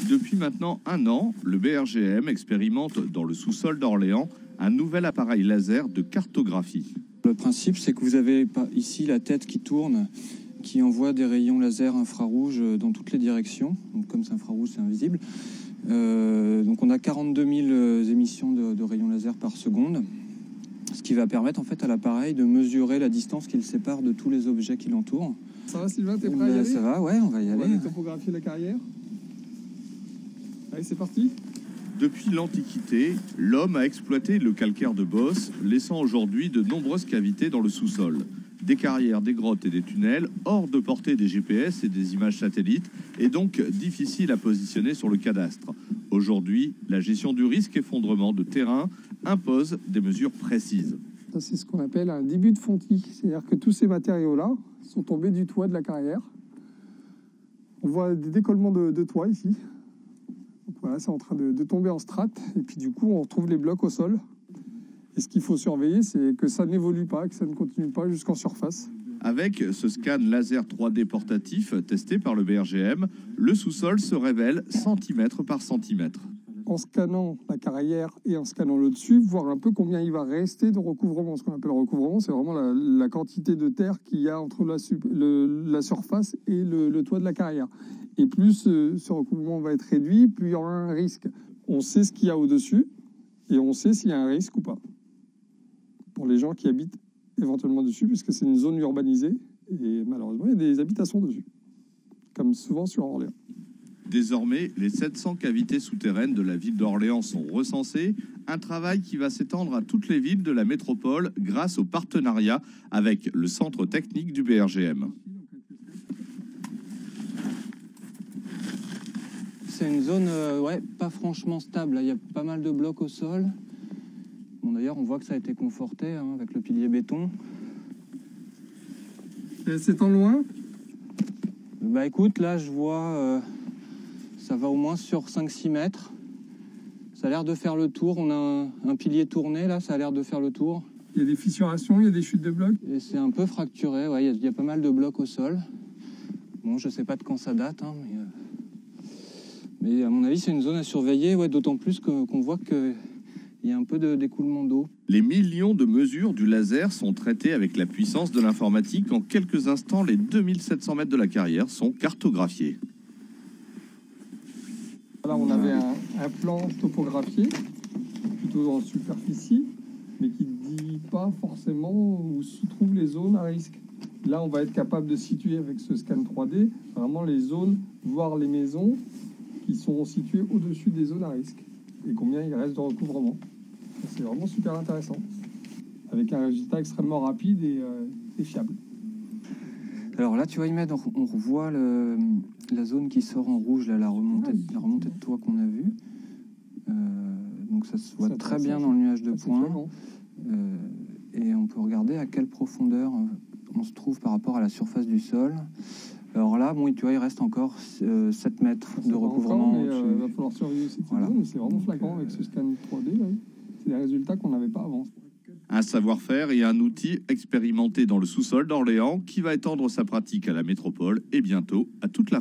Depuis maintenant 1 an, le BRGM expérimente dans le sous-sol d'Orléans un nouvel appareil laser de cartographie. Le principe, c'est que vous avez ici la tête qui tourne, qui envoie des rayons laser infrarouges dans toutes les directions. Donc, comme c'est infrarouge, c'est invisible. Donc on a 42 000 émissions de rayons laser par seconde, ce qui va permettre en fait à l'appareil de mesurer la distance qu'il sépare de tous les objets qui l'entourent. Ça va Sylvain, t'es prêt à y aller? Ça va, ouais, on va y aller. On va aller topographier la carrière. Allez, c'est parti. Depuis l'Antiquité, l'homme a exploité le calcaire de Beauce, laissant aujourd'hui de nombreuses cavités dans le sous-sol. Des carrières, des grottes et des tunnels, hors de portée des GPS et des images satellites, et donc difficile à positionner sur le cadastre. Aujourd'hui, la gestion du risque effondrement de terrain impose des mesures précises. Ça, c'est ce qu'on appelle un début de fontis. C'est-à-dire que tous ces matériaux-là sont tombés du toit de la carrière. On voit des décollements de toit ici. Donc voilà, c'est en train de tomber en strates. Et puis du coup, on retrouve les blocs au sol. Et ce qu'il faut surveiller, c'est que ça n'évolue pas, que ça ne continue pas jusqu'en surface. Avec ce scan laser 3D portatif testé par le BRGM, le sous-sol se révèle centimètre par centimètre. En scannant la carrière et en scannant le dessus, voir un peu combien il va rester de recouvrement. Ce qu'on appelle recouvrement, c'est vraiment la quantité de terre qu'il y a entre la surface et le toit de la carrière. Et plus ce recouvrement va être réduit, plus il y aura un risque. On sait ce qu'il y a au-dessus et on sait s'il y a un risque ou pas. Pour les gens qui habitent éventuellement dessus, puisque c'est une zone urbanisée et malheureusement, il y a des habitations dessus, comme souvent sur Orléans. Désormais, les 700 cavités souterraines de la ville d'Orléans sont recensées, un travail qui va s'étendre à toutes les villes de la métropole grâce au partenariat avec le centre technique du BRGM. C'est une zone pas franchement stable. Il y a pas mal de blocs au sol. Bon, d'ailleurs, on voit que ça a été conforté avec le pilier béton. C'est en loin? Bah écoute, là je vois, ça va au moins sur 5-6 mètres. Ça a l'air de faire le tour. On a un pilier tourné, là, ça a l'air de faire le tour. Il y a des fissurations, il y a des chutes de blocs. Et c'est un peu fracturé, ouais, il y a pas mal de blocs au sol. Bon, je sais pas de quand ça date, mais à mon avis, c'est une zone à surveiller, ouais, d'autant plus qu'on voit qu'il y a un peu d'écoulement d'eau. Les millions de mesures du laser sont traitées avec la puissance de l'informatique. En quelques instants, les 2700 mètres de la carrière sont cartographiés. Là, on avait un plan topographié, plutôt en superficie, mais qui ne dit pas forcément où se trouvent les zones à risque. Là, on va être capable de situer avec ce scan 3D vraiment les zones, voire les maisons qui sont situées au-dessus des zones à risque et combien il reste de recouvrement. C'est vraiment super intéressant, avec un résultat extrêmement rapide et fiable. Alors là, tu vois, Imed, on revoit la zone qui sort en rouge, là, la remontée de toit qu'on a vue. Donc ça se voit très bien dans le nuage de points. Et on peut regarder à quelle profondeur on se trouve par rapport à la surface du sol. Alors là, bon, tu vois, il reste encore 7 mètres de recouvrement. Il va falloir surveiller cette zone. C'est vraiment flagrant avec ce scan 3D. Là. C'est des résultats qu'on n'avait pas avant. Un savoir-faire et un outil expérimenté dans le sous-sol d'Orléans qui va étendre sa pratique à la métropole et bientôt à toute la